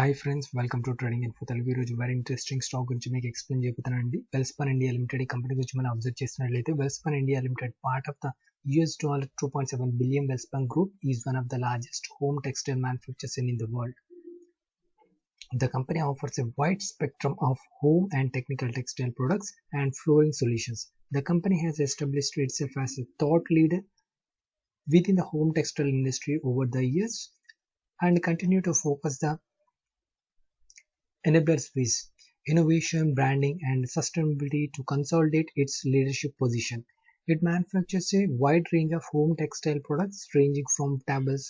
Hi friends, welcome to trading info Telugu. ఈరోజు very interesting stock గురించి మీకు ఎక్స్ప్లెయిన్ చేయబోతున్నానండి. వెల్స్పన్ ఇండియా లిమిటెడ్ ఈ కంపెనీ గురించి మనం అబ్జర్వ్ చేసినట్లయితే Welspun India limited part of the $2.7 billion Welspun Group is one of the largest home textile manufacturers in the world. The company offers a wide spectrum of home and technical textile products and flooring solutions. The company has established itself as a thought leader within the home textile industry over the years and continue to focus the enablers with innovation, branding, and sustainability to consolidate its leadership position. It manufactures a wide range of home textile products ranging from towels,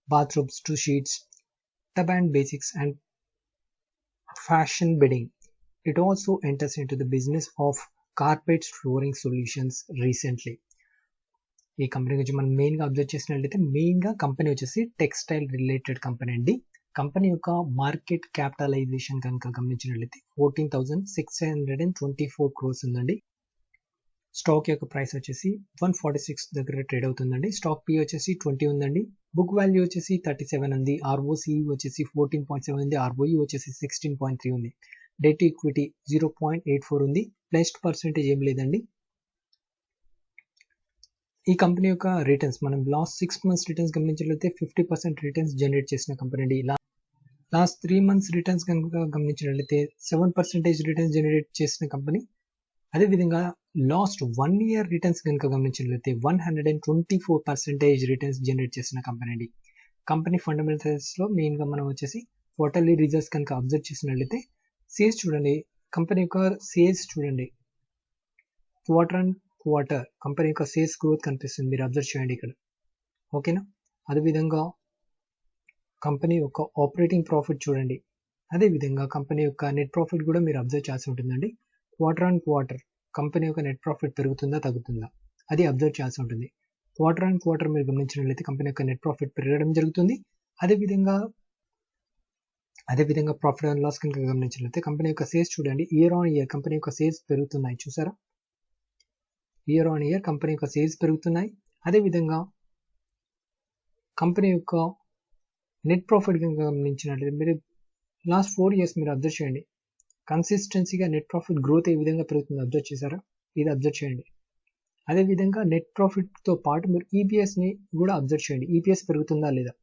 bathrobes to sheets, tub and basics, and fashion bedding. It also enters into the business of carpet flooring solutions recently. ఈ company గురించి మనం మెయిన్గా observe చేసినట్లయితే మెయిన్గా company వచ్చేసి textile related company అండి. Company యొక్క market capitalisation కనుక గమనించినట్లయితే 14,624 crores ఉందండి. స్టాక్ యొక్క ప్రైస్ వచ్చేసి 146 దగ్గర ట్రేడ్ అవుతుందండి. స్టాక్ పి వచ్చేసి 20 ఉందండి. బుక్ వాల్యూ వచ్చేసి 37 ఉంది. ఆర్ఓసి వచ్చేసి 14.7 ఉంది. ఆర్ఓఈ వచ్చేసి 16.3 ఉంది. డెట్ ఈక్విటీ 0.84 ఉంది. ప్లస్ పర్సెంటేజ్ ఏం లేదండి. ఈ కంపెనీ యొక్క రిటర్న్స్ మనం లాస్ట్ 6 months రిటర్న్స్ గమనించినట్లయితే 50% రిటర్న్స్ జనరేట్ చేసిన కంపెనీ అండి. లాస్ట్ 3 months రిటర్న్స్ కనుక గమనించినట్లయితే 7% రిటర్న్స్ జనరేట్ చేసిన కంపెనీ. అదేవిధంగా లాస్ట్ 1 year రిటర్న్స్ కనుక గమనించినట్లయితే 124% రిటర్న్స్ జనరేట్ చేసిన కంపెనీ అండి. కంపెనీ ఫండమెంటల్స్లో మెయిన్గా మనం వచ్చేసి క్వార్టర్లీ రిజల్ట్స్ కనుక అబ్జర్వ్ చేసినట్లయితే సేల్స్ చూడండి, కంపెనీ యొక్క సేల్స్ చూడండి, క్వార్టర్ కంపెనీ యొక్క సేల్స్ గ్రోత్ కనిపిస్తుంది, మీరు అబ్జర్వ్ చేయండి ఇక్కడ. ఓకేనా? అదేవిధంగా కంపెనీ యొక్క ఆపరేటింగ్ ప్రాఫిట్ చూడండి. అదేవిధంగా కంపెనీ యొక్క నెట్ ప్రాఫిట్ కూడా మీరు అబ్జర్వ్ చేయాల్సి ఉంటుందండి. క్వార్టర్ కంపెనీ యొక్క నెట్ ప్రాఫిట్ పెరుగుతుందా తగ్గుతుందా అది అబ్జర్వ్ చేయాల్సి ఉంటుంది. క్వార్టర్ మీరు గమనించినట్లయితే కంపెనీ యొక్క నెట్ ప్రాఫిట్ పెరగడం జరుగుతుంది. అదేవిధంగా ప్రాఫిట్ అండ్ లాస్ కనుక గమనించినట్లయితే కంపెనీ యొక్క సేల్స్ చూడండి, ఇయర్ ఆన్ ఇయర్ కంపెనీ యొక్క సేల్స్ పెరుగుతున్నాయి, చూసారా? ఇయర్ ఆన్ ఇయర్ కంపెనీ యొక్క సేల్స్ పెరుగుతున్నాయి. అదేవిధంగా కంపెనీ యొక్క నెట్ ప్రాఫిట్ కనుక గమనించినట్లయితే మీరు లాస్ట్ 4 years మీరు అబ్జర్వ్ చేయండి, కన్సిస్టెన్సీగా నెట్ ప్రాఫిట్ గ్రోత్ ఏ విధంగా పెరుగుతుందో అబ్జర్వ్ చేశారా? ఇది అబ్జర్వ్ చేయండి. అదేవిధంగా నెట్ ప్రాఫిట్తో పాటు మీరు ఈపీఎస్ని కూడా అబ్జర్వ్ చేయండి, ఈపీఎస్ పెరుగుతుందా లేదా.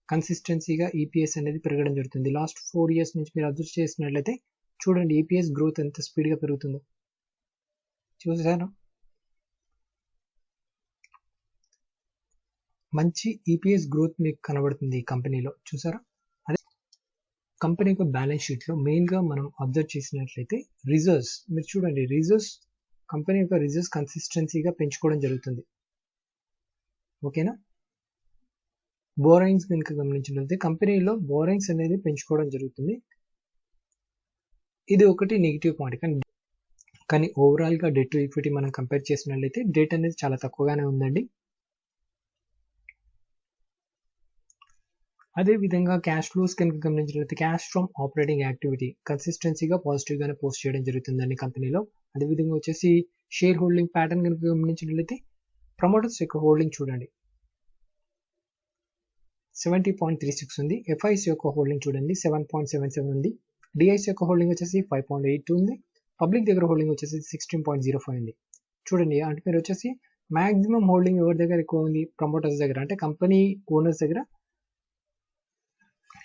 కన్సిస్టెన్సీగా ఈపీఎస్ అనేది పెరగడం జరుగుతుంది. లాస్ట్ 4 years నుంచి మీరు అబ్జర్వ్ చేసినట్లయితే చూడండి ఈపీఎస్ గ్రోత్ ఎంత స్పీడ్గా పెరుగుతుందో, చూసారా? మంచి ఈపీఎస్ గ్రోత్ మీకు కనబడుతుంది ఈ కంపెనీలో, చూసారా? అదే కంపెనీ యొక్క బ్యాలెన్స్ షీట్లో మెయిన్గా మనం అబ్జర్వ్ చేసినట్లయితే రిజర్వ్స్ మీరు చూడండి, కంపెనీ యొక్క రిజర్వ్స్ కన్సిస్టెన్సీగా పెంచుకోవడం జరుగుతుంది. ఓకేనా? బోరింగ్స్ కనుక గమనించినట్లయితే కంపెనీలో బోరింగ్స్ అనేది పెంచుకోవడం జరుగుతుంది. ఇది ఒకటి నెగిటివ్ పాయింట్. కానీ ఓవరాల్గా డెట్ టు ఈక్విటీ మనం కంపేర్ చేసినట్లయితే డెట్ అనేది చాలా తక్కువగానే ఉందండి. అదేవిధంగా క్యాష్ ఫ్లోస్ కనుక గమనించినట్లయితే క్యాష్ ఫ్రమ్ ఆపరేటింగ్ యాక్టివిటీ కన్సిస్టెన్సీగా పాజిటివ్గానే పోస్ట్ చేయడం జరుగుతుందండి కంపెనీలో. అదేవిధంగా వచ్చేసి షేర్ హోల్డింగ్ ప్యాటర్న్ కనుక గమనించినట్లయితే ప్రమోటర్స్ యొక్క హోల్డింగ్ చూడండి 70.36 ఉంది. ఎఫ్ఐస్ యొక్క హోల్డింగ్ చూడండి 7.77 ఉంది. డిఐస్ యొక్క హోల్డింగ్ వచ్చేసి 5.82 ఉంది. పబ్లిక్ దగ్గర హోల్డింగ్ వచ్చేసి 16.05 ఉంది. చూడండి, అంటే మీరు వచ్చేసి మ్యాక్సిమం హోల్డింగ్ ఎవరి దగ్గర ఎక్కువ ఉంది? ప్రమోటర్స్ దగ్గర, అంటే కంపెనీ ఓనర్స్ దగ్గర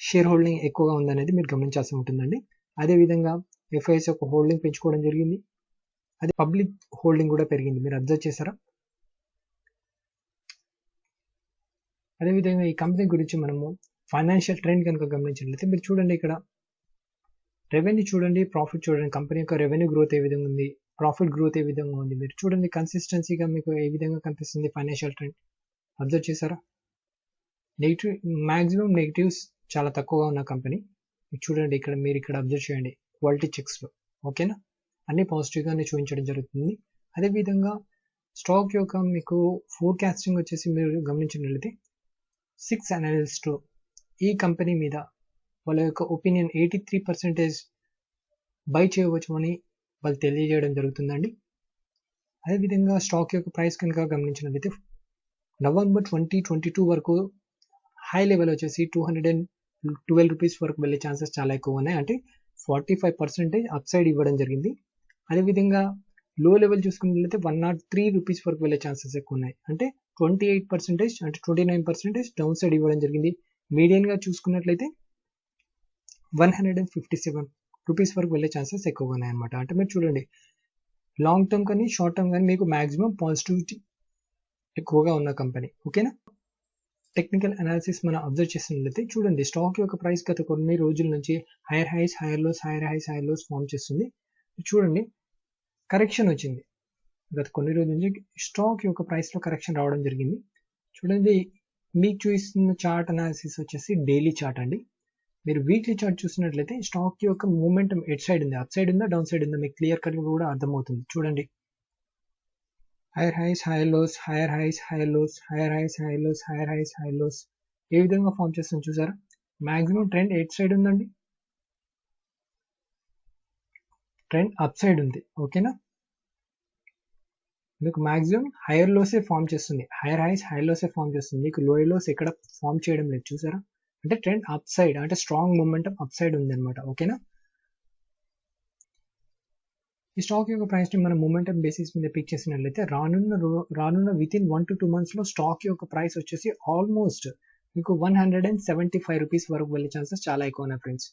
షేర్ హోల్డింగ్ ఎక్కువగా ఉందనేది మీరు గమనించాల్సి ఉంటుందండి. అదేవిధంగా ఎఫ్ఐఎస్ యొక్క హోల్డింగ్ పెంచుకోవడం జరిగింది. అదే పబ్లిక్ హోల్డింగ్ కూడా పెరిగింది, మీరు అబ్జర్వ్ చేశారా? అదేవిధంగా ఈ కంపెనీ గురించి మనము ఫైనాన్షియల్ ట్రెండ్ కనుక గమనించినట్లయితే మీరు చూడండి, ఇక్కడ రెవెన్యూ చూడండి, ప్రాఫిట్ చూడండి, కంపెనీ యొక్క రెవెన్యూ గ్రోత్ ఏ విధంగా ఉంది, ప్రాఫిట్ గ్రోత్ ఏ విధంగా ఉంది, మీరు చూడండి కన్సిస్టెన్సీగా మీకు ఏ విధంగా కనిపిస్తుంది ఫైనాన్షియల్ ట్రెండ్, అబ్జర్వ్ చేశారా? మ్యాక్సిమం నెగిటివ్స్ చాలా తక్కువగా ఉన్న కంపెనీ. చూడండి ఇక్కడ, మీరు ఇక్కడ అబ్జర్వ్ చేయండి క్వాలిటీ చెక్స్లో. ఓకేనా? అన్ని పాజిటివ్గానే చూపించడం జరుగుతుంది. అదేవిధంగా స్టాక్ యొక్క మీకు ఫోర్కాస్టింగ్ వచ్చేసి మీరు గమనించినట్లయితే 6 అనలిస్ట్ ఈ కంపెనీ మీద వాళ్ళ యొక్క ఒపీనియన్ 83% బై చేయవచ్చు అని వాళ్ళు తెలియజేయడం జరుగుతుందండి. అదేవిధంగా స్టాక్ యొక్క ప్రైస్ కనుక గమనించినట్లయితే November 2022 వరకు హై లెవెల్ వచ్చేసి రూపీస్ వరకు వెళ్ళే ఛాన్సెస్ చాలా ఎక్కువ ఉన్నాయి. అంటే 45% అప్ సైడ్ ఇవ్వడం జరిగింది. అదేవిధంగా లో లెవెల్ చూసుకున్నట్లయితే 103 రూపీస్ వరకు వెళ్ళే ఛాన్సెస్ ఎక్కువ ఉన్నాయి. అంటే 28% అంటే 29% డౌన్ సైడ్ ఇవ్వడం జరిగింది. మీడియన్గా చూసుకున్నట్లయితే 157 రూపీస్ వరకు వెళ్ళే ఛాన్సెస్ ఎక్కువగా ఉన్నాయన్నమాట. అంటే మీరు చూడండి, లాంగ్ టర్మ్ కానీ షార్ట్ టర్మ్ కానీ మీకు మాక్సిమం పాజిటివిటీ ఎక్కువగా ఉన్న కంపెనీ. ఓకేనా. టెక్నికల్ అనాలిసిస్ మనం అబ్జర్వ్ చేసినట్లయితే చూడండి, స్టాక్ యొక్క ప్రైస్ గత కొన్ని రోజుల నుంచి higher highs higher lows higher lows form చేస్తుంది. చూడండి, కరెక్షన్ వచ్చింది. గత కొన్ని రోజుల నుంచి స్టాక్ యొక్క ప్రైస్ లో కరెక్షన్ రావడం జరిగింది. చూడండి, మీకు చూపిస్తున్న చార్ట్ అనాలిసిస్ వచ్చేసి డైలీ చార్ట్ అండి. మీరు వీక్లీ చార్ట్ చూసినట్లయితే స్టాక్ యొక్క మూమెంటం ఎట్ సైడ్ ఉంది, అప్ సైడ్ ఉందా డౌన్ సైడ్ ఉందా మీకు క్లియర్ కట్ కూడా అర్థమవుతుంది. చూడండి, higher highs higher lows higher highs higher lows higher highs higher lows higher highs higher lows ఏ విధంగా ఫామ్ చేస్తుంది చూసారా. మాక్సిమం ట్రెండ్ ఎట్ సైడ్ ఉందండి, ట్రెండ్ అప్ సైడ్ ఉంది. ఓకేనా. మీకు మాక్సిమం హైయర్ లోసే ఫామ్ చేస్తుంది, హైయర్ హైస్ హైయర్ లోసే ఫామ్ చేస్తుంది. మీకు లోయర్ లోస్ ఎక్కడ ఫామ్ చేయడం లేదు చూసారా. అంటే ట్రెండ్ అప్ సైడ్, అంటే స్ట్రాంగ్ మూమెంటం అప్ సైడ్ ఉంది అనమాట. ఓకేనా. ఈ స్టాక్ యొక్క ప్రైస్ ని మనం మూమెంటం బేసిస్ మీద పిక్ చేసినట్లయితే రానున్న విత్ ఇన్ 1 to 2 months లో స్టాక్ యొక్క ప్రైస్ వచ్చేసి ఆల్మోస్ట్ మీకు 175 రూపీస్ వరకు వెళ్ళే ఛాన్సెస్ చాలా ఎక్కువ ఉన్నాయి ఫ్రెండ్స్.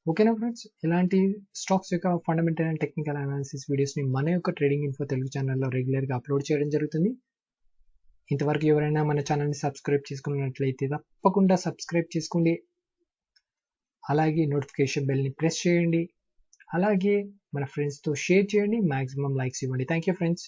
ఓకేనా ఫ్రెండ్స్, ఇలాంటి స్టాక్స్ యొక్క fundamental and technical analysis videos ని మన యొక్క ట్రేడింగ్ ఇన్ఫో తెలుగు ఛానల్లో రెగ్యులర్ గా అప్లోడ్ చేయడం జరుగుతుంది. ఇంతవరకు ఎవరైనా మన ఛానల్ని సబ్స్క్రైబ్ చేసుకున్నట్లయితే తప్పకుండా సబ్స్క్రైబ్ చేసుకోండి. అలాగే నోటిఫికేషన్ బెల్ని ప్రెస్ చేయండి. అలాగే మన ఫ్రెండ్స్తో షేర్ చేయండి. మాక్సిమం లైక్స్ ఇవ్వండి. Thank you friends.